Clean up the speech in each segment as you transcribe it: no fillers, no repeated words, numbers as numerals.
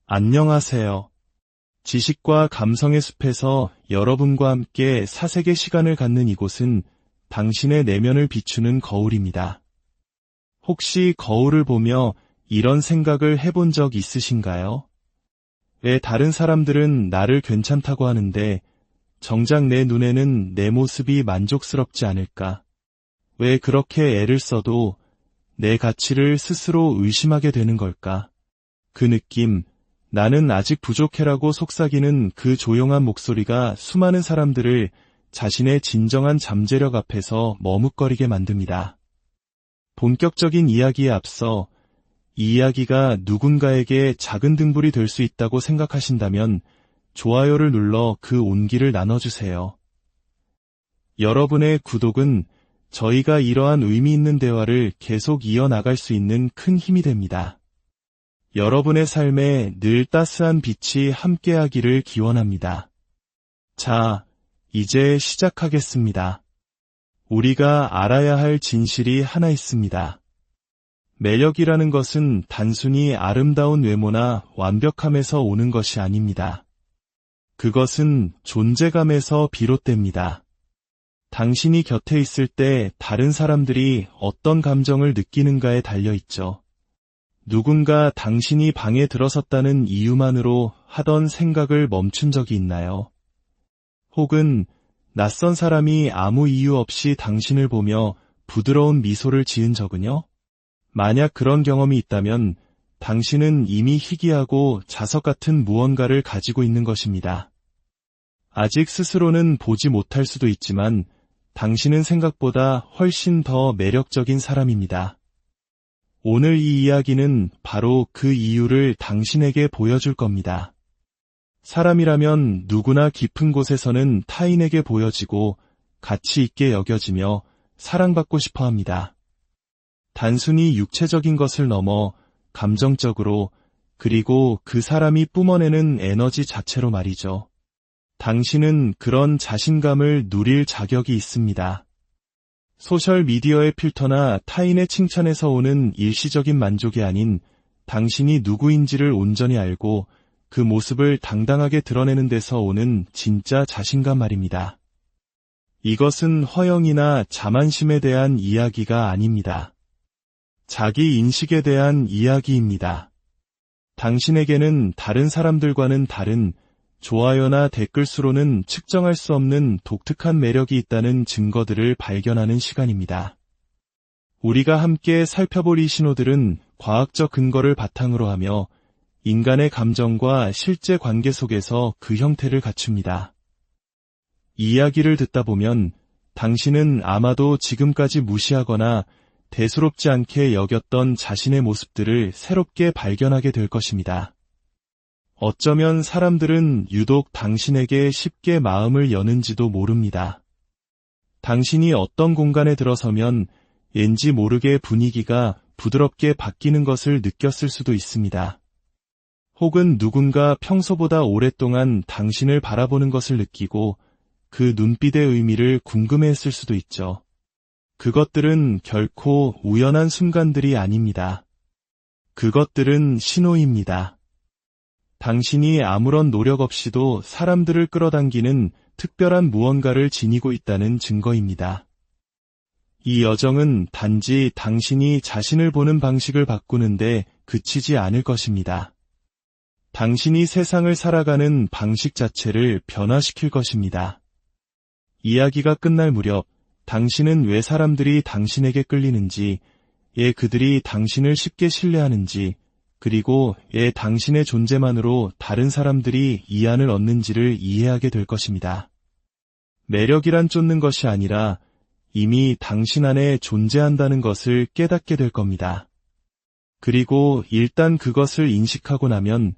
안녕하세요. 지식과 감성의 숲에서 여러분과 함께 사색의 시간을 갖는 이곳은 당신의 내면을 비추는 거울입니다. 혹시 거울을 보며 이런 생각을 해본 적 있으신가요? 왜 다른 사람들은 나를 괜찮다고 하는데 정작 내 눈에는 내 모습이 만족스럽지 않을까? 왜 그렇게 애를 써도 내 가치를 스스로 의심하게 되는 걸까? 그 느낌, 나는 아직 부족해라고 속삭이는 그 조용한 목소리가 수많은 사람들을 자신의 진정한 잠재력 앞에서 머뭇거리게 만듭니다. 본격적인 이야기에 앞서 이 이야기가 누군가에게 작은 등불이 될 수 있다고 생각하신다면 좋아요를 눌러 그 온기를 나눠주세요. 여러분의 구독은 저희가 이러한 의미 있는 대화를 계속 이어나갈 수 있는 큰 힘이 됩니다. 여러분의 삶에 늘 따스한 빛이 함께하기를 기원합니다. 자, 이제 시작하겠습니다. 우리가 알아야 할 진실이 하나 있습니다. 매력이라는 것은 단순히 아름다운 외모나 완벽함에서 오는 것이 아닙니다. 그것은 존재감에서 비롯됩니다. 당신이 곁에 있을 때 다른 사람들이 어떤 감정을 느끼는가에 달려있죠. 누군가 당신이 방에 들어섰다는 이유만으로 하던 생각을 멈춘 적이 있나요? 혹은 낯선 사람이 아무 이유 없이 당신을 보며 부드러운 미소를 지은 적은요? 만약 그런 경험이 있다면 당신은 이미 희귀하고 자석 같은 무언가를 가지고 있는 것입니다. 아직 스스로는 보지 못할 수도 있지만 당신은 생각보다 훨씬 더 매력적인 사람입니다. 오늘 이 이야기는 바로 그 이유를 당신에게 보여줄 겁니다. 사람이라면 누구나 깊은 곳에서는 타인에게 보여지고 가치 있게 여겨지며 사랑받고 싶어 합니다. 단순히 육체적인 것을 넘어 감정적으로 그리고 그 사람이 뿜어내는 에너지 자체로 말이죠. 당신은 그런 자신감을 누릴 자격이 있습니다. 소셜미디어의 필터나 타인의 칭찬에서 오는 일시적인 만족이 아닌 당신이 누구인지를 온전히 알고 그 모습을 당당하게 드러내는 데서 오는 진짜 자신감 말입니다. 이것은 허영이나 자만심에 대한 이야기가 아닙니다. 자기 인식에 대한 이야기입니다. 당신에게는 다른 사람들과는 다른 좋아요나 댓글 수로는 측정할 수 없는 독특한 매력이 있다는 증거들을 발견하는 시간입니다. 우리가 함께 살펴볼 이 신호들은 과학적 근거를 바탕으로 하며 인간의 감정과 실제 관계 속에서 그 형태를 갖춥니다. 이 이야기를 듣다 보면 당신은 아마도 지금까지 무시하거나 대수롭지 않게 여겼던 자신의 모습들을 새롭게 발견하게 될 것입니다. 어쩌면 사람들은 유독 당신에게 쉽게 마음을 여는지도 모릅니다. 당신이 어떤 공간에 들어서면 왠지 모르게 분위기가 부드럽게 바뀌는 것을 느꼈을 수도 있습니다. 혹은 누군가 평소보다 오랫동안 당신을 바라보는 것을 느끼고 그 눈빛의 의미를 궁금해했을 수도 있죠. 그것들은 결코 우연한 순간들이 아닙니다. 그것들은 신호입니다. 당신이 아무런 노력 없이도 사람들을 끌어당기는 특별한 무언가를 지니고 있다는 증거입니다. 이 여정은 단지 당신이 자신을 보는 방식을 바꾸는데 그치지 않을 것입니다. 당신이 세상을 살아가는 방식 자체를 변화시킬 것입니다. 이야기가 끝날 무렵 당신은 왜 사람들이 당신에게 끌리는지, 왜 그들이 당신을 쉽게 신뢰하는지, 그리고 왜 당신의 존재만으로 다른 사람들이 이안을 얻는지를 이해하게 될 것입니다. 매력이란 쫓는 것이 아니라 이미 당신 안에 존재한다는 것을 깨닫게 될 겁니다. 그리고 일단 그것을 인식하고 나면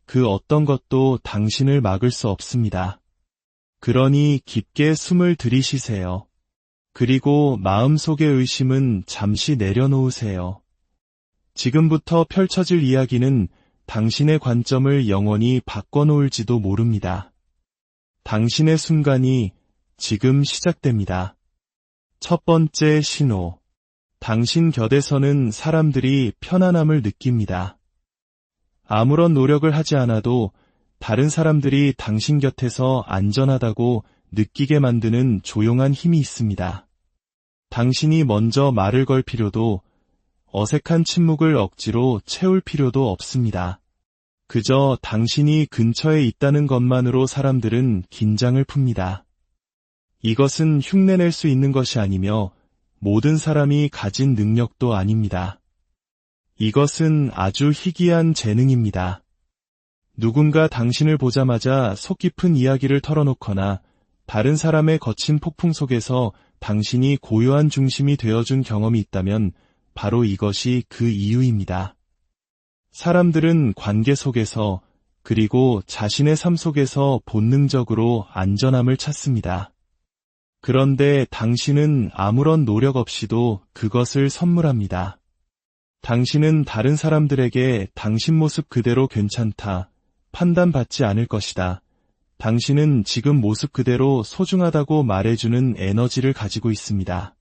그 어떤 것도 당신을 막을 수 없습니다. 그러니 깊게 숨을 들이쉬세요. 그리고 마음속의 의심은 잠시 내려놓으세요. 지금부터 펼쳐질 이야기는 당신의 관점을 영원히 바꿔놓을지도 모릅니다. 당신의 순간이 지금 시작됩니다. 첫 번째 신호. 당신 곁에서는 사람들이 편안함을 느낍니다. 아무런 노력을 하지 않아도 다른 사람들이 당신 곁에서 안전하다고 느끼게 만드는 조용한 힘이 있습니다. 당신이 먼저 말을 걸 필요도, 어색한 침묵을 억지로 채울 필요도 없습니다. 그저 당신이 근처에 있다는 것만으로 사람들은 긴장을 풉니다. 이것은 흉내낼 수 있는 것이 아니며 모든 사람이 가진 능력도 아닙니다. 이것은 아주 희귀한 재능입니다. 누군가 당신을 보자마자 속 깊은 이야기를 털어놓거나 다른 사람의 거친 폭풍 속에서 당신이 고요한 중심이 되어준 경험이 있다면 바로 이것이 그 이유입니다. 사람들은 관계 속에서 그리고 자신의 삶 속에서 본능적으로 안전함을 찾습니다. 그런데 당신은 아무런 노력 없이도 그것을 선물합니다. 당신은 다른 사람들에게 당신 모습 그대로 괜찮다, 판단받지 않을 것이다. 당신은 지금 모습 그대로 소중하다고 말해주는 에너지를 가지고 있습니다.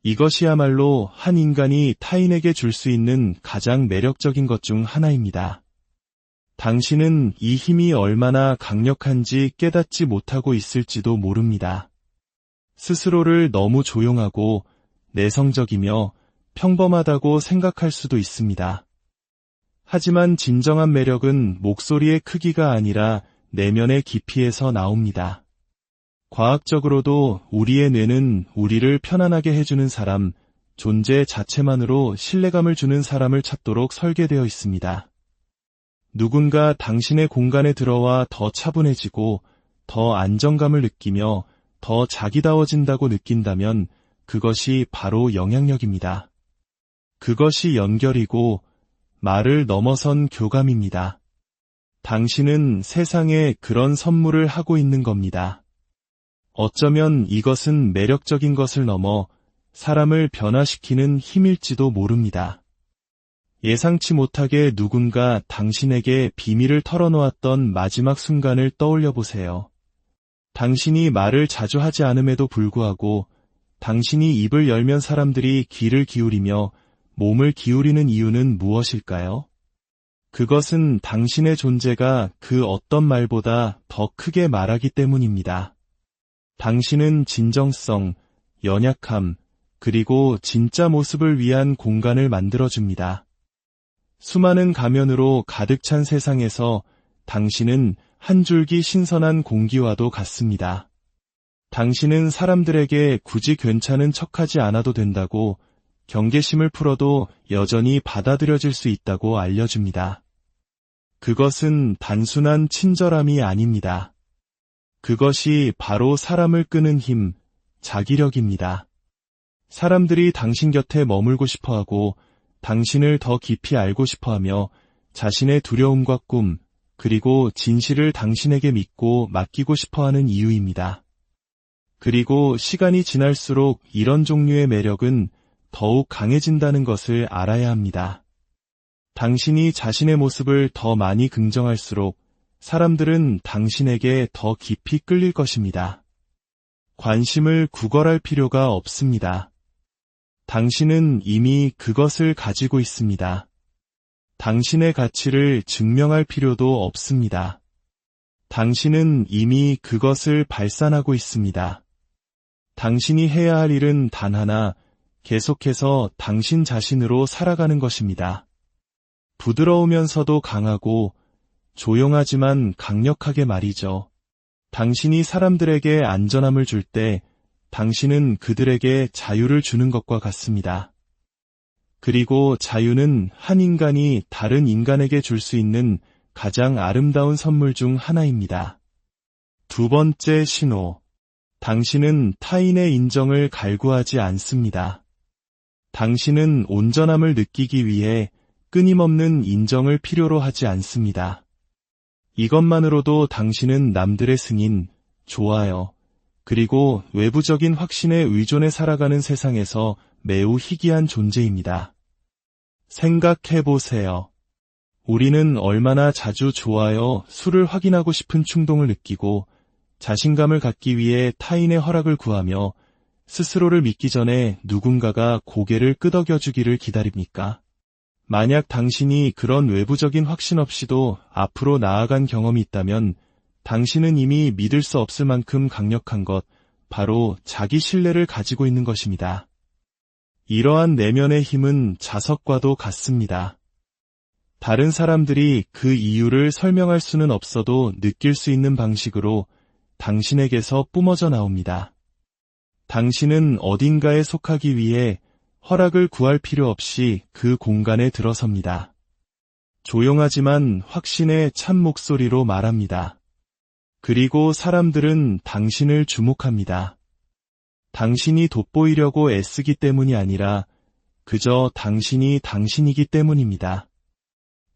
이것이야말로 한 인간이 타인에게 줄 수 있는 가장 매력적인 것 중 하나입니다. 당신은 이 힘이 얼마나 강력한지 깨닫지 못하고 있을지도 모릅니다. 스스로를 너무 조용하고 내성적이며 평범하다고 생각할 수도 있습니다. 하지만 진정한 매력은 목소리의 크기가 아니라 내면의 깊이에서 나옵니다. 과학적으로도 우리의 뇌는 우리를 편안하게 해주는 사람, 존재 자체만으로 신뢰감을 주는 사람을 찾도록 설계되어 있습니다. 누군가 당신의 공간에 들어와 더 차분해지고 더 안정감을 느끼며 더 자기다워진다고 느낀다면 그것이 바로 영향력입니다. 그것이 연결이고 말을 넘어선 교감입니다. 당신은 세상에 그런 선물을 하고 있는 겁니다. 어쩌면 이것은 매력적인 것을 넘어 사람을 변화시키는 힘일지도 모릅니다. 예상치 못하게 누군가 당신에게 비밀을 털어놓았던 마지막 순간을 떠올려 보세요. 당신이 말을 자주 하지 않음에도 불구하고 당신이 입을 열면 사람들이 귀를 기울이며 몸을 기울이는 이유는 무엇일까요? 그것은 당신의 존재가 그 어떤 말보다 더 크게 말하기 때문입니다. 당신은 진정성, 연약함, 그리고 진짜 모습을 위한 공간을 만들어줍니다. 수많은 가면으로 가득 찬 세상에서 당신은 한 줄기 신선한 공기와도 같습니다. 당신은 사람들에게 굳이 괜찮은 척하지 않아도 된다고, 경계심을 풀어도 여전히 받아들여질 수 있다고 알려줍니다. 그것은 단순한 친절함이 아닙니다. 그것이 바로 사람을 끄는 힘, 자기력입니다. 사람들이 당신 곁에 머물고 싶어하고 당신을 더 깊이 알고 싶어하며 자신의 두려움과 꿈, 그리고 진실을 당신에게 믿고 맡기고 싶어하는 이유입니다. 그리고 시간이 지날수록 이런 종류의 매력은 더욱 강해진다는 것을 알아야 합니다. 당신이 자신의 모습을 더 많이 긍정할수록 사람들은 당신에게 더 깊이 끌릴 것입니다. 관심을 구걸할 필요가 없습니다. 당신은 이미 그것을 가지고 있습니다. 당신의 가치를 증명할 필요도 없습니다. 당신은 이미 그것을 발산하고 있습니다. 당신이 해야 할 일은 단 하나, 계속해서 당신 자신으로 살아가는 것입니다. 부드러우면서도 강하고 조용하지만 강력하게 말이죠. 당신이 사람들에게 안전함을 줄 때 당신은 그들에게 자유를 주는 것과 같습니다. 그리고 자유는 한 인간이 다른 인간에게 줄 수 있는 가장 아름다운 선물 중 하나입니다. 두 번째 신호. 당신은 타인의 인정을 갈구하지 않습니다. 당신은 온전함을 느끼기 위해 끊임없는 인정을 필요로 하지 않습니다. 이것만으로도 당신은 남들의 승인, 좋아요, 그리고 외부적인 확신에 의존해 살아가는 세상에서 매우 희귀한 존재입니다. 생각해보세요. 우리는 얼마나 자주 좋아요, 수를 확인하고 싶은 충동을 느끼고 자신감을 갖기 위해 타인의 허락을 구하며 스스로를 믿기 전에 누군가가 고개를 끄덕여주기를 기다립니까? 만약 당신이 그런 외부적인 확신 없이도 앞으로 나아간 경험이 있다면 당신은 이미 믿을 수 없을 만큼 강력한 것, 바로 자기 신뢰를 가지고 있는 것입니다. 이러한 내면의 힘은 자석과도 같습니다. 다른 사람들이 그 이유를 설명할 수는 없어도 느낄 수 있는 방식으로 당신에게서 뿜어져 나옵니다. 당신은 어딘가에 속하기 위해 허락을 구할 필요 없이 그 공간에 들어섭니다. 조용하지만 확신의 참 목소리로 말합니다. 그리고 사람들은 당신을 주목합니다. 당신이 돋보이려고 애쓰기 때문이 아니라 그저 당신이 당신이기 때문입니다.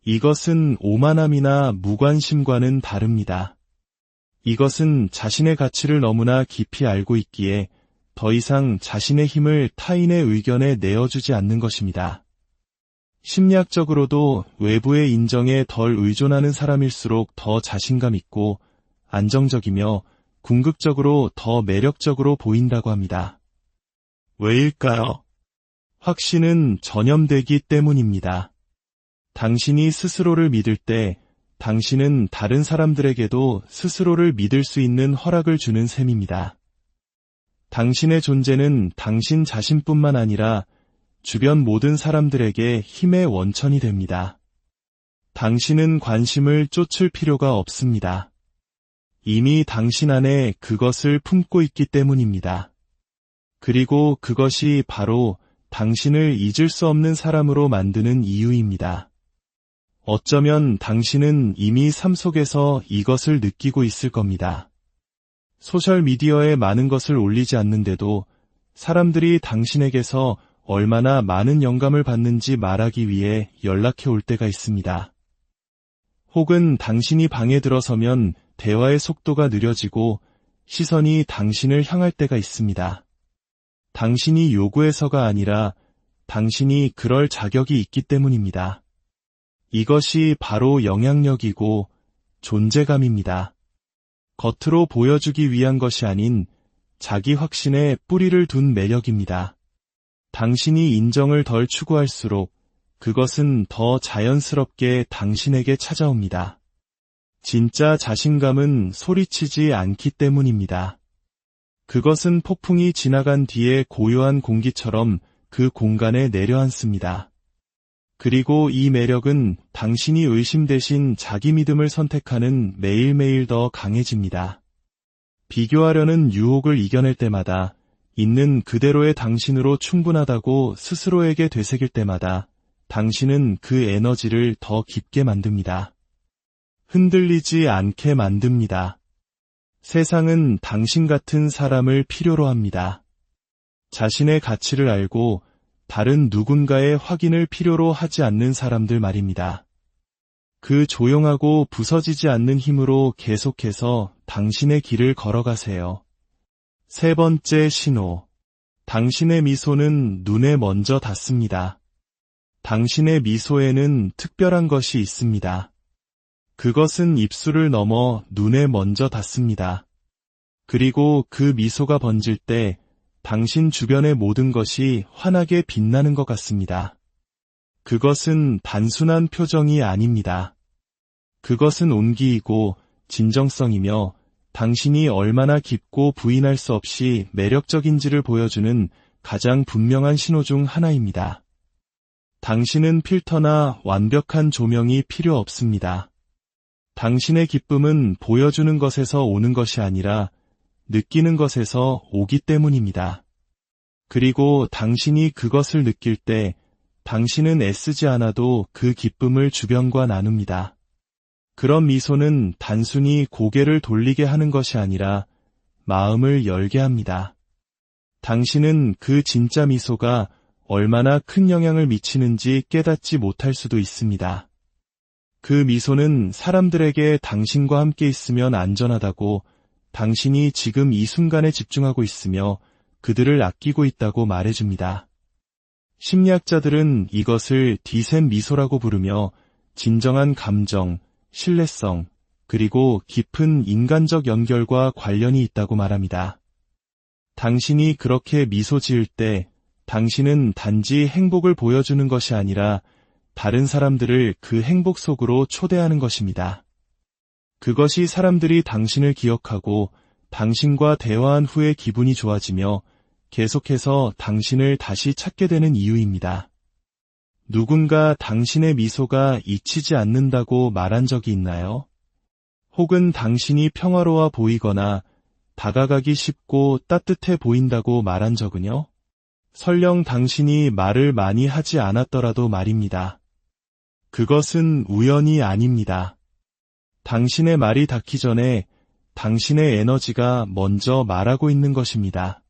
이것은 오만함이나 무관심과는 다릅니다. 이것은 자신의 가치를 너무나 깊이 알고 있기에 더 이상 자신의 힘을 타인의 의견에 내어주지 않는 것입니다. 심리학적으로도 외부의 인정에 덜 의존하는 사람일수록 더 자신감 있고 안정적이며 궁극적으로 더 매력적으로 보인다고 합니다. 왜일까요? 확신은 전염되기 때문입니다. 당신이 스스로를 믿을 때 당신은 다른 사람들에게도 스스로를 믿을 수 있는 허락을 주는 셈입니다. 당신의 존재는 당신 자신뿐만 아니라 주변 모든 사람들에게 힘의 원천이 됩니다. 당신은 관심을 쫓을 필요가 없습니다. 이미 당신 안에 그것을 품고 있기 때문입니다. 그리고 그것이 바로 당신을 잊을 수 없는 사람으로 만드는 이유입니다. 어쩌면 당신은 이미 삶 속에서 이것을 느끼고 있을 겁니다. 소셜미디어에 많은 것을 올리지 않는데도 사람들이 당신에게서 얼마나 많은 영감을 받는지 말하기 위해 연락해 올 때가 있습니다. 혹은 당신이 방에 들어서면 대화의 속도가 느려지고 시선이 당신을 향할 때가 있습니다. 당신이 요구해서가 아니라 당신이 그럴 자격이 있기 때문입니다. 이것이 바로 영향력이고 존재감입니다. 겉으로 보여주기 위한 것이 아닌 자기 확신에 뿌리를 둔 매력입니다. 당신이 인정을 덜 추구할수록 그것은 더 자연스럽게 당신에게 찾아옵니다. 진짜 자신감은 소리치지 않기 때문입니다. 그것은 폭풍이 지나간 뒤에 고요한 공기처럼 그 공간에 내려앉습니다. 그리고 이 매력은 당신이 의심 대신 자기 믿음을 선택하는 매일매일 더 강해집니다. 비교하려는 유혹을 이겨낼 때마다, 있는 그대로의 당신으로 충분하다고 스스로에게 되새길 때마다 당신은 그 에너지를 더 깊게 만듭니다. 흔들리지 않게 만듭니다. 세상은 당신 같은 사람을 필요로 합니다. 자신의 가치를 알고 다른 누군가의 확인을 필요로 하지 않는 사람들 말입니다. 그 조용하고 부서지지 않는 힘으로 계속해서 당신의 길을 걸어가세요. 세 번째 신호. 당신의 미소는 눈에 먼저 닿습니다. 당신의 미소에는 특별한 것이 있습니다. 그것은 입술을 넘어 눈에 먼저 닿습니다. 그리고 그 미소가 번질 때 당신 주변의 모든 것이 환하게 빛나는 것 같습니다. 그것은 단순한 표정이 아닙니다. 그것은 온기이고 진정성이며 당신이 얼마나 깊고 부인할 수 없이 매력적인지를 보여주는 가장 분명한 신호 중 하나입니다. 당신은 필터나 완벽한 조명이 필요 없습니다. 당신의 기쁨은 보여주는 것에서 오는 것이 아니라 느끼는 것에서 오기 때문입니다. 그리고 당신이 그것을 느낄 때 당신은 애쓰지 않아도 그 기쁨을 주변과 나눕니다. 그런 미소는 단순히 고개를 돌리게 하는 것이 아니라 마음을 열게 합니다. 당신은 그 진짜 미소가 얼마나 큰 영향을 미치는지 깨닫지 못할 수도 있습니다. 그 미소는 사람들에게 당신과 함께 있으면 안전하다고, 당신이 지금 이 순간에 집중하고 있으며 그들을 아끼고 있다고 말해줍니다. 심리학자들은 이것을 디셈 미소라고 부르며 진정한 감정, 신뢰성, 그리고 깊은 인간적 연결과 관련이 있다고 말합니다. 당신이 그렇게 미소 지을 때 당신은 단지 행복을 보여주는 것이 아니라 다른 사람들을 그 행복 속으로 초대하는 것입니다. 그것이 사람들이 당신을 기억하고 당신과 대화한 후에 기분이 좋아지며 계속해서 당신을 다시 찾게 되는 이유입니다. 누군가 당신의 미소가 잊히지 않는다고 말한 적이 있나요? 혹은 당신이 평화로워 보이거나 다가가기 쉽고 따뜻해 보인다고 말한 적은요? 설령 당신이 말을 많이 하지 않았더라도 말입니다. 그것은 우연이 아닙니다. 당신의 말이 닿기 전에 당신의 에너지가 먼저 말하고 있는 것입니다.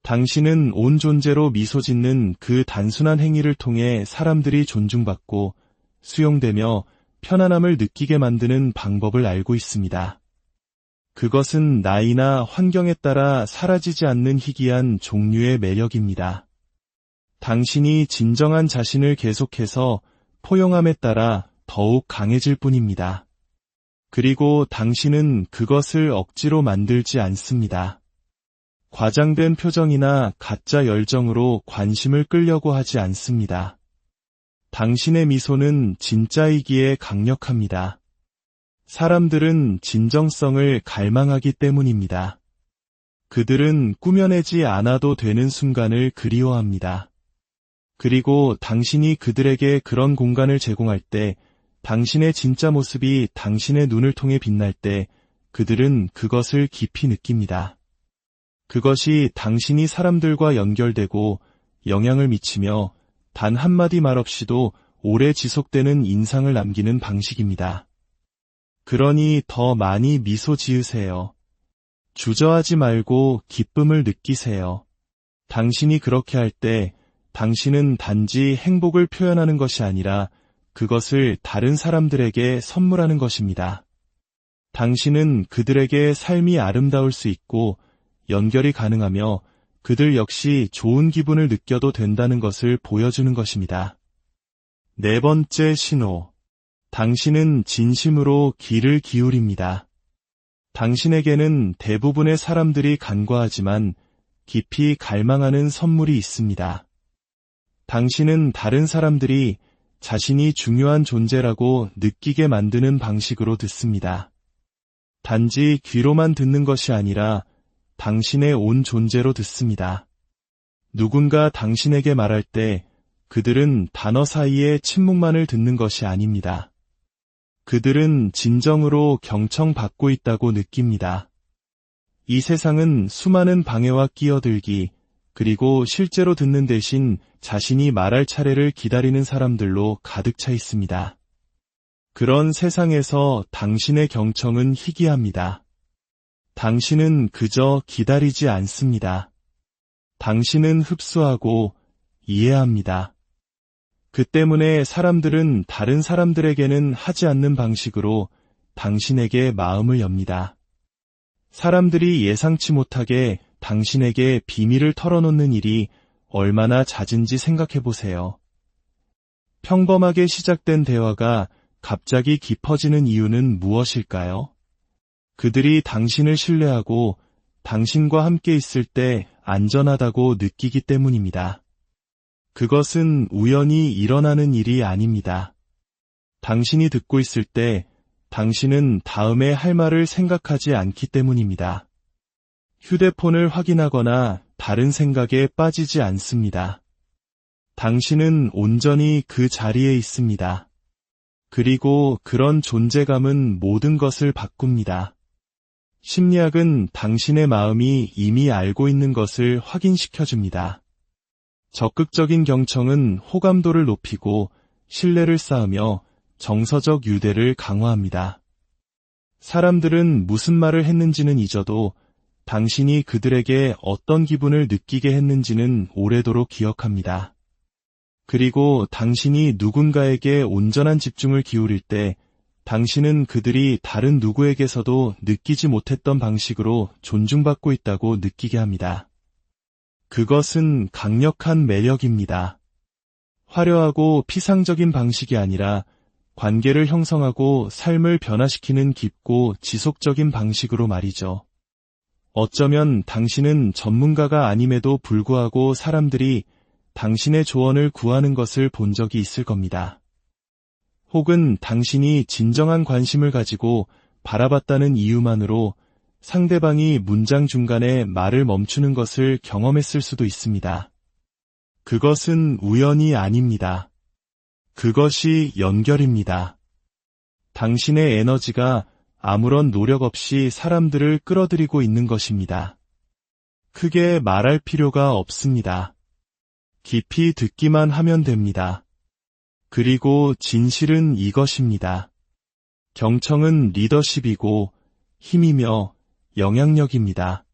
당신은 온 존재로 미소 짓는 그 단순한 행위를 통해 사람들이 존중받고 수용되며 편안함을 느끼게 만드는 방법을 알고 있습니다. 그것은 나이나 환경에 따라 사라지지 않는 희귀한 종류의 매력입니다. 당신이 진정한 자신을 계속해서 포용함에 따라 더욱 강해질 뿐입니다. 그리고 당신은 그것을 억지로 만들지 않습니다. 과장된 표정이나 가짜 열정으로 관심을 끌려고 하지 않습니다. 당신의 미소는 진짜이기에 강력합니다. 사람들은 진정성을 갈망하기 때문입니다. 그들은 꾸며내지 않아도 되는 순간을 그리워합니다. 그리고 당신이 그들에게 그런 공간을 제공할 때, 당신의 진짜 모습이 당신의 눈을 통해 빛날 때 그들은 그것을 깊이 느낍니다. 그것이 당신이 사람들과 연결되고 영향을 미치며 단 한마디 말 없이도 오래 지속되는 인상을 남기는 방식입니다. 그러니 더 많이 미소 지으세요. 주저하지 말고 기쁨을 느끼세요. 당신이 그렇게 할 때 당신은 단지 행복을 표현하는 것이 아니라 그것을 다른 사람들에게 선물하는 것입니다. 당신은 그들에게 삶이 아름다울 수 있고 연결이 가능하며 그들 역시 좋은 기분을 느껴도 된다는 것을 보여주는 것입니다. 네 번째 신호. 당신은 진심으로 귀를 기울입니다. 당신에게는 대부분의 사람들이 간과하지만 깊이 갈망하는 선물이 있습니다. 당신은 다른 사람들이 자신이 중요한 존재라고 느끼게 만드는 방식으로 듣습니다. 단지 귀로만 듣는 것이 아니라 당신의 온 존재로 듣습니다. 누군가 당신에게 말할 때 그들은 단어 사이에 침묵만을 듣는 것이 아닙니다. 그들은 진정으로 경청받고 있다고 느낍니다. 이 세상은 수많은 방해와 끼어들기, 그리고 실제로 듣는 대신 자신이 말할 차례를 기다리는 사람들로 가득 차 있습니다. 그런 세상에서 당신의 경청은 희귀합니다. 당신은 그저 기다리지 않습니다. 당신은 흡수하고 이해합니다. 그 때문에 사람들은 다른 사람들에게는 하지 않는 방식으로 당신에게 마음을 엽니다. 사람들이 예상치 못하게 당신에게 비밀을 털어놓는 일이 얼마나 잦은지 생각해보세요. 평범하게 시작된 대화가 갑자기 깊어지는 이유는 무엇일까요? 그들이 당신을 신뢰하고 당신과 함께 있을 때 안전하다고 느끼기 때문입니다. 그것은 우연히 일어나는 일이 아닙니다. 당신이 듣고 있을 때 당신은 다음에 할 말을 생각하지 않기 때문입니다. 휴대폰을 확인하거나 다른 생각에 빠지지 않습니다. 당신은 온전히 그 자리에 있습니다. 그리고 그런 존재감은 모든 것을 바꿉니다. 심리학은 당신의 마음이 이미 알고 있는 것을 확인시켜줍니다. 적극적인 경청은 호감도를 높이고 신뢰를 쌓으며 정서적 유대를 강화합니다. 사람들은 무슨 말을 했는지는 잊어도 당신이 그들에게 어떤 기분을 느끼게 했는지는 오래도록 기억합니다. 그리고 당신이 누군가에게 온전한 집중을 기울일 때 당신은 그들이 다른 누구에게서도 느끼지 못했던 방식으로 존중받고 있다고 느끼게 합니다. 그것은 강력한 매력입니다. 화려하고 피상적인 방식이 아니라 관계를 형성하고 삶을 변화시키는 깊고 지속적인 방식으로 말이죠. 어쩌면 당신은 전문가가 아님에도 불구하고 사람들이 당신의 조언을 구하는 것을 본 적이 있을 겁니다. 혹은 당신이 진정한 관심을 가지고 바라봤다는 이유만으로 상대방이 문장 중간에 말을 멈추는 것을 경험했을 수도 있습니다. 그것은 우연이 아닙니다. 그것이 연결입니다. 당신의 에너지가 아무런 노력 없이 사람들을 끌어들이고 있는 것입니다. 크게 말할 필요가 없습니다. 깊이 듣기만 하면 됩니다. 그리고 진실은 이것입니다. 경청은 리더십이고 힘이며 영향력입니다.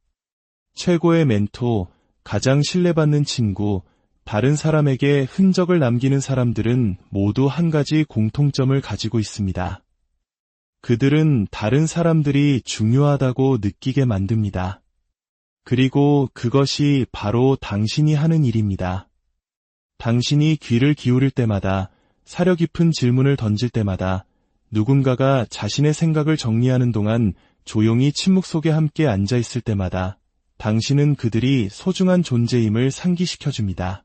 최고의 멘토, 가장 신뢰받는 친구, 다른 사람에게 흔적을 남기는 사람들은 모두 한 가지 공통점을 가지고 있습니다. 그들은 다른 사람들이 중요하다고 느끼게 만듭니다. 그리고 그것이 바로 당신이 하는 일입니다. 당신이 귀를 기울일 때마다, 사려 깊은 질문을 던질 때마다, 누군가가 자신의 생각을 정리하는 동안 조용히 침묵 속에 함께 앉아 있을 때마다 당신은 그들이 소중한 존재임을 상기시켜줍니다.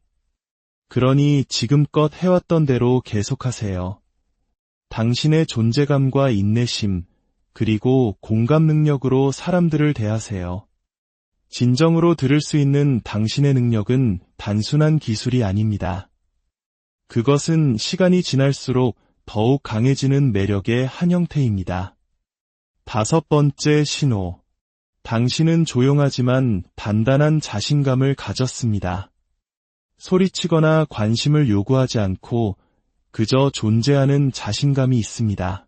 그러니 지금껏 해왔던 대로 계속하세요. 당신의 존재감과 인내심, 그리고 공감 능력으로 사람들을 대하세요. 진정으로 들을 수 있는 당신의 능력은 단순한 기술이 아닙니다. 그것은 시간이 지날수록 더욱 강해지는 매력의 한 형태입니다. 5번째 신호. 당신은 조용하지만 단단한 자신감을 가졌습니다. 소리치거나 관심을 요구하지 않고 그저 존재하는 자신감이 있습니다.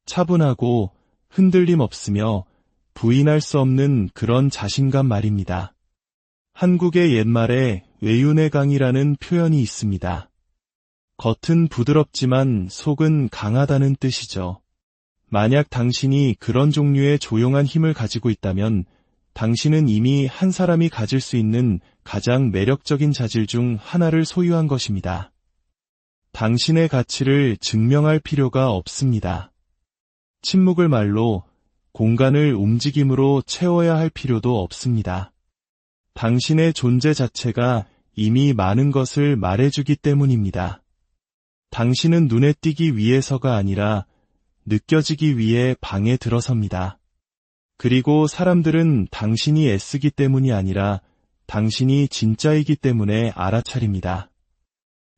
차분하고 흔들림 없으며 부인할 수 없는 그런 자신감 말입니다. 한국의 옛말에 외윤의 강이라는 표현이 있습니다. 겉은 부드럽지만 속은 강하다는 뜻이죠. 만약 당신이 그런 종류의 조용한 힘을 가지고 있다면 당신은 이미 한 사람이 가질 수 있는 가장 매력적인 자질 중 하나를 소유한 것입니다. 당신의 가치를 증명할 필요가 없습니다. 침묵을 말로, 공간을 움직임으로 채워야 할 필요도 없습니다. 당신의 존재 자체가 이미 많은 것을 말해주기 때문입니다. 당신은 눈에 띄기 위해서가 아니라 느껴지기 위해 방에 들어섭니다. 그리고 사람들은 당신이 애쓰기 때문이 아니라 당신이 진짜이기 때문에 알아차립니다.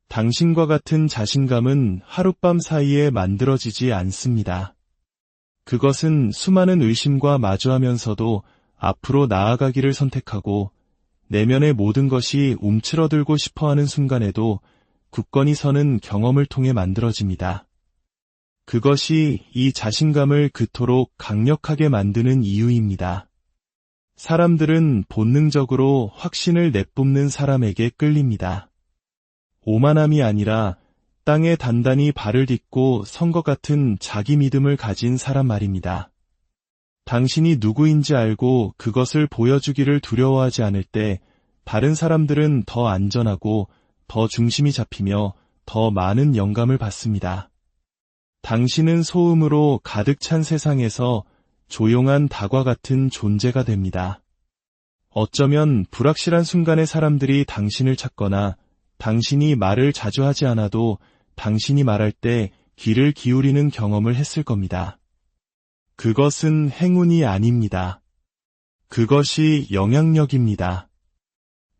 당신과 같은 자신감은 하룻밤 사이에 만들어지지 않습니다. 그것은 수많은 의심과 마주하면서도 앞으로 나아가기를 선택하고 내면의 모든 것이 움츠러들고 싶어하는 순간에도 굳건히 서는 경험을 통해 만들어집니다. 그것이 이 자신감을 그토록 강력하게 만드는 이유입니다. 사람들은 본능적으로 확신을 내뿜는 사람에게 끌립니다. 오만함이 아니라 땅에 단단히 발을 딛고 선 것 같은 자기 믿음을 가진 사람 말입니다. 당신이 누구인지 알고 그것을 보여주기를 두려워하지 않을 때 다른 사람들은 더 안전하고 더 중심이 잡히며 더 많은 영감을 받습니다. 당신은 소음으로 가득 찬 세상에서 조용한 닭과 같은 존재가 됩니다. 어쩌면 불확실한 순간에 사람들이 당신을 찾거나 당신이 말을 자주 하지 않아도 당신이 말할 때 귀를 기울이는 경험을 했을 겁니다. 그것은 행운이 아닙니다. 그것이 영향력입니다.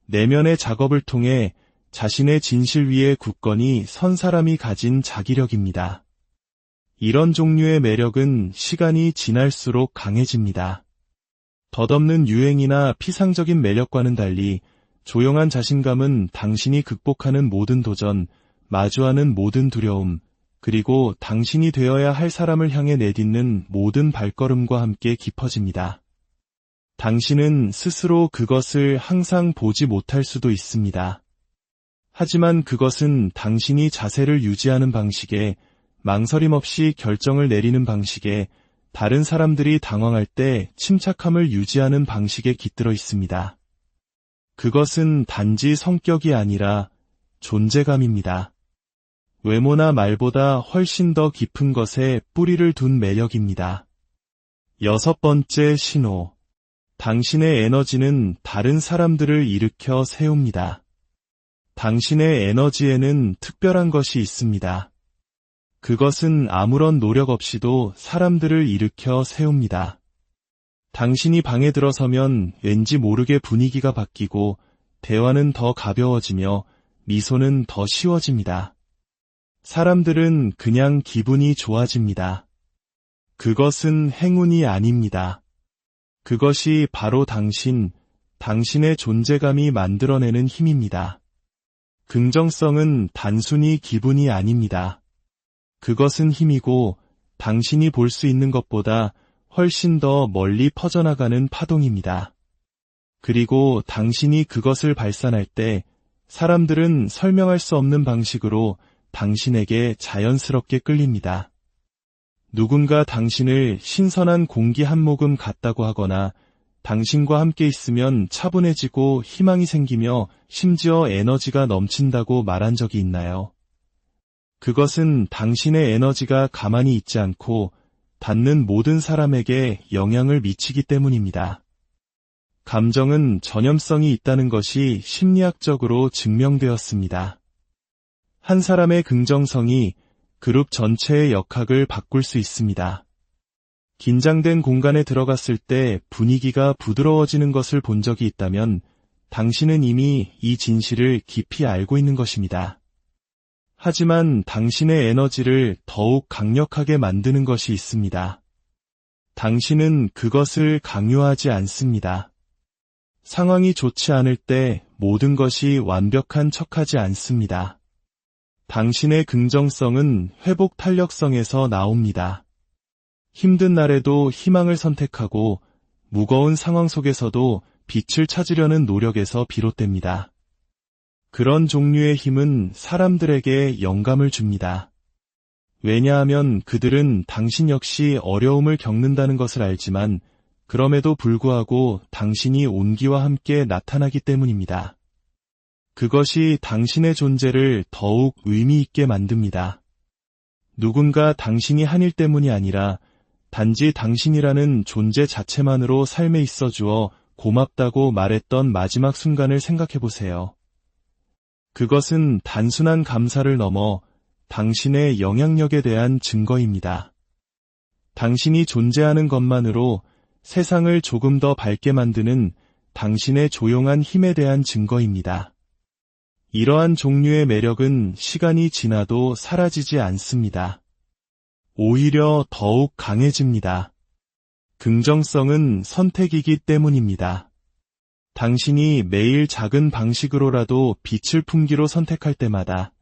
내면의 작업을 통해 자신의 진실 위에 굳건히 선 사람이 가진 자기력입니다. 이런 종류의 매력은 시간이 지날수록 강해집니다. 덧없는 유행이나 피상적인 매력과는 달리 조용한 자신감은 당신이 극복하는 모든 도전, 마주하는 모든 두려움, 그리고 당신이 되어야 할 사람을 향해 내딛는 모든 발걸음과 함께 깊어집니다. 당신은 스스로 그것을 항상 보지 못할 수도 있습니다. 하지만 그것은 당신이 자세를 유지하는 방식에, 망설임 없이 결정을 내리는 방식에, 다른 사람들이 당황할 때 침착함을 유지하는 방식에 깃들어 있습니다. 그것은 단지 성격이 아니라 존재감입니다. 외모나 말보다 훨씬 더 깊은 것에 뿌리를 둔 매력입니다. 6번째 신호. 당신의 에너지는 다른 사람들을 일으켜 세웁니다. 당신의 에너지에는 특별한 것이 있습니다. 그것은 아무런 노력 없이도 사람들을 일으켜 세웁니다. 당신이 방에 들어서면 왠지 모르게 분위기가 바뀌고 대화는 더 가벼워지며 미소는 더 쉬워집니다. 사람들은 그냥 기분이 좋아집니다. 그것은 행운이 아닙니다. 그것이 바로 당신의 존재감이 만들어내는 힘입니다. 긍정성은 단순히 기분이 아닙니다. 그것은 힘이고 당신이 볼 수 있는 것보다 훨씬 더 멀리 퍼져나가는 파동입니다. 그리고 당신이 그것을 발산할 때 사람들은 설명할 수 없는 방식으로 당신에게 자연스럽게 끌립니다. 누군가 당신을 신선한 공기 한 모금 같다고 하거나 당신과 함께 있으면 차분해지고 희망이 생기며 심지어 에너지가 넘친다고 말한 적이 있나요? 그것은 당신의 에너지가 가만히 있지 않고 닿는 모든 사람에게 영향을 미치기 때문입니다. 감정은 전염성이 있다는 것이 심리학적으로 증명되었습니다. 한 사람의 긍정성이 그룹 전체의 역학을 바꿀 수 있습니다. 긴장된 공간에 들어갔을 때 분위기가 부드러워지는 것을 본 적이 있다면 당신은 이미 이 진실을 깊이 알고 있는 것입니다. 하지만 당신의 에너지를 더욱 강력하게 만드는 것이 있습니다. 당신은 그것을 강요하지 않습니다. 상황이 좋지 않을 때 모든 것이 완벽한 척하지 않습니다. 당신의 긍정성은 회복 탄력성에서 나옵니다. 힘든 날에도 희망을 선택하고 무거운 상황 속에서도 빛을 찾으려는 노력에서 비롯됩니다. 그런 종류의 힘은 사람들에게 영감을 줍니다. 왜냐하면 그들은 당신 역시 어려움을 겪는다는 것을 알지만 그럼에도 불구하고 당신이 온기와 함께 나타나기 때문입니다. 그것이 당신의 존재를 더욱 의미 있게 만듭니다. 누군가 당신이 한 일 때문이 아니라 단지 당신이라는 존재 자체만으로 삶에 있어 주어 고맙다고 말했던 마지막 순간을 생각해 보세요. 그것은 단순한 감사를 넘어 당신의 영향력에 대한 증거입니다. 당신이 존재하는 것만으로 세상을 조금 더 밝게 만드는 당신의 조용한 힘에 대한 증거입니다. 이러한 종류의 매력은 시간이 지나도 사라지지 않습니다. 오히려 더욱 강해집니다. 긍정성은 선택이기 때문입니다. 당신이 매일 작은 방식으로라도 빛을 품기로 선택할 때마다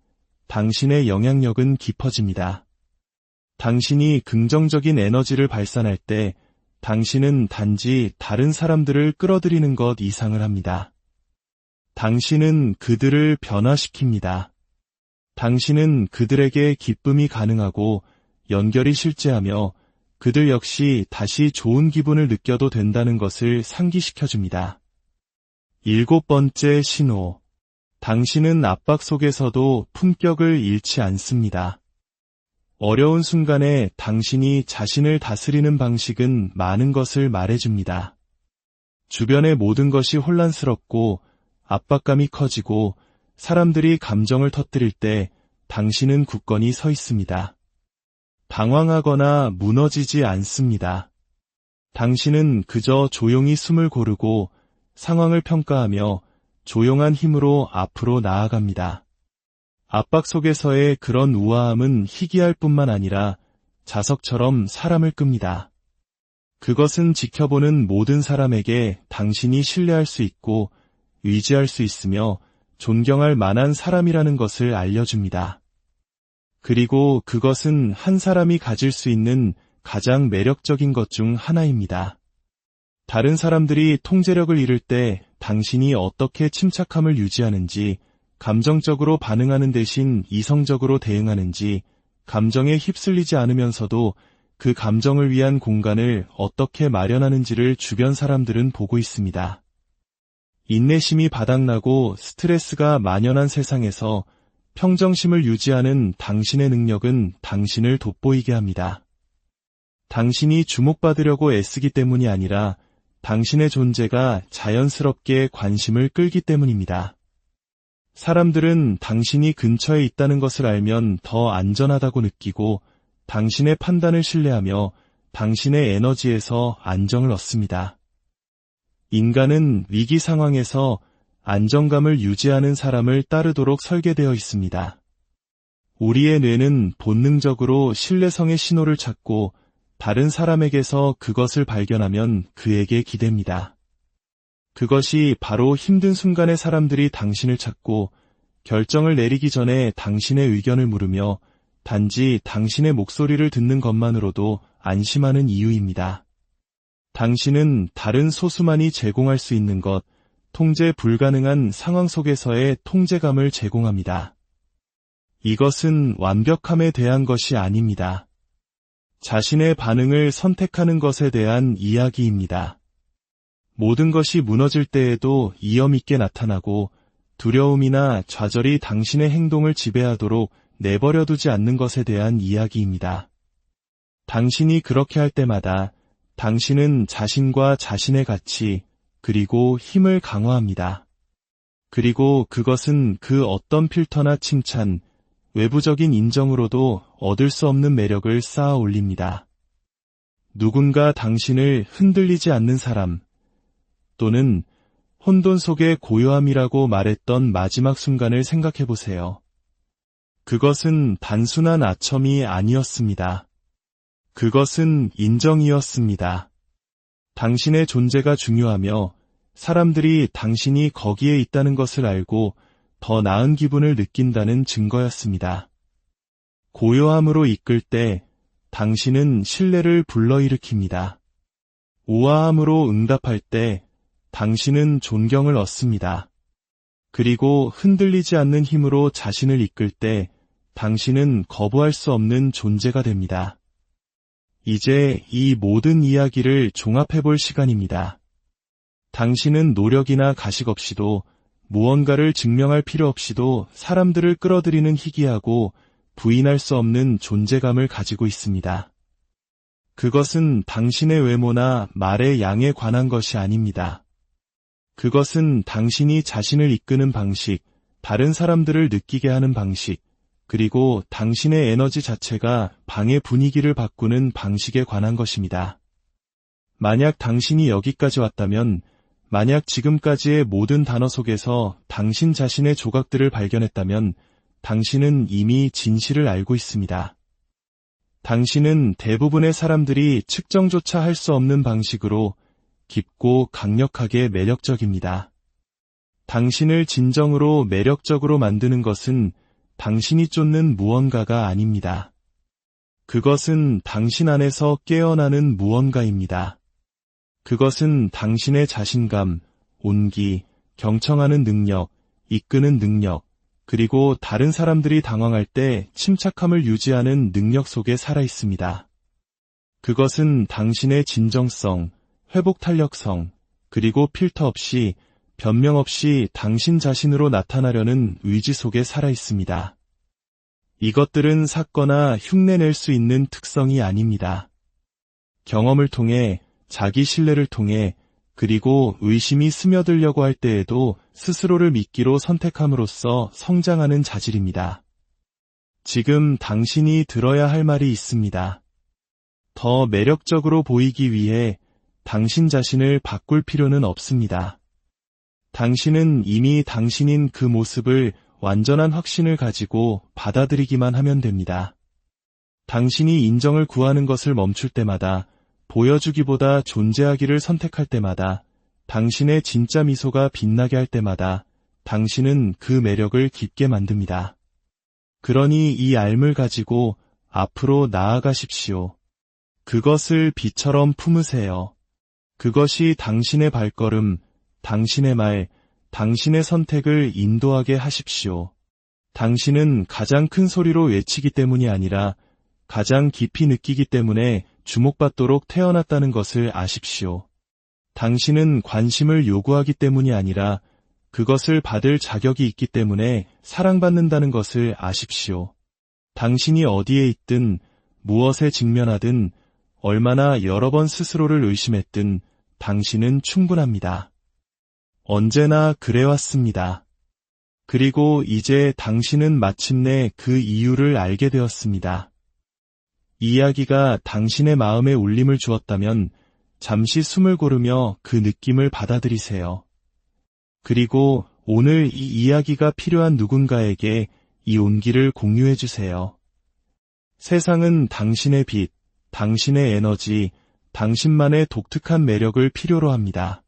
당신의 영향력은 깊어집니다. 당신이 긍정적인 에너지를 발산할 때 당신은 단지 다른 사람들을 끌어들이는 것 이상을 합니다. 당신은 그들을 변화시킵니다. 당신은 그들에게 기쁨이 가능하고 연결이 실제하며 그들 역시 다시 좋은 기분을 느껴도 된다는 것을 상기시켜줍니다. 7번째 신호. 당신은 압박 속에서도 품격을 잃지 않습니다. 어려운 순간에 당신이 자신을 다스리는 방식은 많은 것을 말해줍니다. 주변의 모든 것이 혼란스럽고 압박감이 커지고 사람들이 감정을 터뜨릴 때 당신은 굳건히 서 있습니다. 방황하거나 무너지지 않습니다. 당신은 그저 조용히 숨을 고르고 상황을 평가하며 조용한 힘으로 앞으로 나아갑니다. 압박 속에서의 그런 우아함은 희귀할 뿐만 아니라 자석처럼 사람을 끕니다. 그것은 지켜보는 모든 사람에게 당신이 신뢰할 수 있고 의지할 수 있으며 존경할 만한 사람이라는 것을 알려줍니다. 그리고 그것은 한 사람이 가질 수 있는 가장 매력적인 것 중 하나입니다. 다른 사람들이 통제력을 잃을 때 당신이 어떻게 침착함을 유지하는지, 감정적으로 반응하는 대신 이성적으로 대응하는지, 감정에 휩쓸리지 않으면서도 그 감정을 위한 공간을 어떻게 마련하는지를 주변 사람들은 보고 있습니다. 인내심이 바닥나고 스트레스가 만연한 세상에서 평정심을 유지하는 당신의 능력은 당신을 돋보이게 합니다. 당신이 주목받으려고 애쓰기 때문이 아니라 당신의 존재가 자연스럽게 관심을 끌기 때문입니다. 사람들은 당신이 근처에 있다는 것을 알면 더 안전하다고 느끼고 당신의 판단을 신뢰하며 당신의 에너지에서 안정을 얻습니다. 인간은 위기 상황에서 안정감을 유지하는 사람을 따르도록 설계되어 있습니다. 우리의 뇌는 본능적으로 신뢰성의 신호를 찾고 다른 사람에게서 그것을 발견하면 그에게 기댑니다. 그것이 바로 힘든 순간에 사람들이 당신을 찾고 결정을 내리기 전에 당신의 의견을 물으며 단지 당신의 목소리를 듣는 것만으로도 안심하는 이유입니다. 당신은 다른 소수만이 제공할 수 있는 것, 통제 불가능한 상황 속에서의 통제감을 제공합니다. 이것은 완벽함에 대한 것이 아닙니다. 자신의 반응을 선택하는 것에 대한 이야기입니다. 모든 것이 무너질 때에도 이염 있게 나타나고 두려움이나 좌절이 당신의 행동을 지배하도록 내버려두지 않는 것에 대한 이야기입니다. 당신이 그렇게 할 때마다 당신은 자신과 자신의 가치 그리고 힘을 강화합니다. 그리고 그것은 그 어떤 필터나 칭찬, 외부적인 인정으로도 얻을 수 없는 매력을 쌓아 올립니다. 누군가 당신을 흔들리지 않는 사람, 또는 혼돈 속의 고요함이라고 말했던 마지막 순간을 생각해 보세요. 그것은 단순한 아첨이 아니었습니다. 그것은 인정이었습니다. 당신의 존재가 중요하며 사람들이 당신이 거기에 있다는 것을 알고 더 나은 기분을 느낀다는 증거였습니다. 고요함으로 이끌 때 당신은 신뢰를 불러일으킵니다. 우아함으로 응답할 때 당신은 존경을 얻습니다. 그리고 흔들리지 않는 힘으로 자신을 이끌 때 당신은 거부할 수 없는 존재가 됩니다. 이제 이 모든 이야기를 종합해볼 시간입니다. 당신은 노력이나 가식 없이도 무언가를 증명할 필요 없이도 사람들을 끌어들이는 희귀하고 부인할 수 없는 존재감을 가지고 있습니다. 그것은 당신의 외모나 말의 양에 관한 것이 아닙니다. 그것은 당신이 자신을 이끄는 방식, 다른 사람들을 느끼게 하는 방식, 그리고 당신의 에너지 자체가 방의 분위기를 바꾸는 방식에 관한 것입니다. 만약 당신이 여기까지 왔다면, 만약 지금까지의 모든 단어 속에서 당신 자신의 조각들을 발견했다면, 당신은 이미 진실을 알고 있습니다. 당신은 대부분의 사람들이 측정조차 할 수 없는 방식으로 깊고 강력하게 매력적입니다. 당신을 진정으로 매력적으로 만드는 것은 당신이 쫓는 무언가가 아닙니다. 그것은 당신 안에서 깨어나는 무언가입니다. 그것은 당신의 자신감, 온기, 경청하는 능력, 이끄는 능력, 그리고 다른 사람들이 당황할 때 침착함을 유지하는 능력 속에 살아 있습니다. 그것은 당신의 진정성, 회복 탄력성, 그리고 필터 없이, 변명 없이 당신 자신으로 나타나려는 의지 속에 살아 있습니다. 이것들은 샀거나 흉내낼 수 있는 특성이 아닙니다. 경험을 통해, 자기 신뢰를 통해, 그리고 의심이 스며들려고 할 때에도 스스로를 믿기로 선택함으로써 성장하는 자질입니다. 지금 당신이 들어야 할 말이 있습니다. 더 매력적으로 보이기 위해 당신 자신을 바꿀 필요는 없습니다. 당신은 이미 당신인 그 모습을 완전한 확신을 가지고 받아들이기만 하면 됩니다. 당신이 인정을 구하는 것을 멈출 때마다, 보여주기보다 존재하기를 선택할 때마다, 당신의 진짜 미소가 빛나게 할 때마다 당신은 그 매력을 깊게 만듭니다. 그러니 이 알을 가지고 앞으로 나아가십시오. 그것을 비처럼 품으세요. 그것이 당신의 발걸음, 당신의 말, 당신의 선택을 인도하게 하십시오. 당신은 가장 큰 소리로 외치기 때문이 아니라 가장 깊이 느끼기 때문에 주목받도록 태어났다는 것을 아십시오. 당신은 관심을 요구하기 때문이 아니라 그것을 받을 자격이 있기 때문에 사랑받는다는 것을 아십시오. 당신이 어디에 있든, 무엇에 직면하든, 얼마나 여러 번 스스로를 의심했든 당신은 충분합니다. 언제나 그래왔습니다. 그리고 이제 당신은 마침내 그 이유를 알게 되었습니다. 이야기가 당신의 마음에 울림을 주었다면 잠시 숨을 고르며 그 느낌을 받아들이세요. 그리고 오늘 이 이야기가 필요한 누군가에게 이 온기를 공유해 주세요. 세상은 당신의 빛, 당신의 에너지, 당신만의 독특한 매력을 필요로 합니다.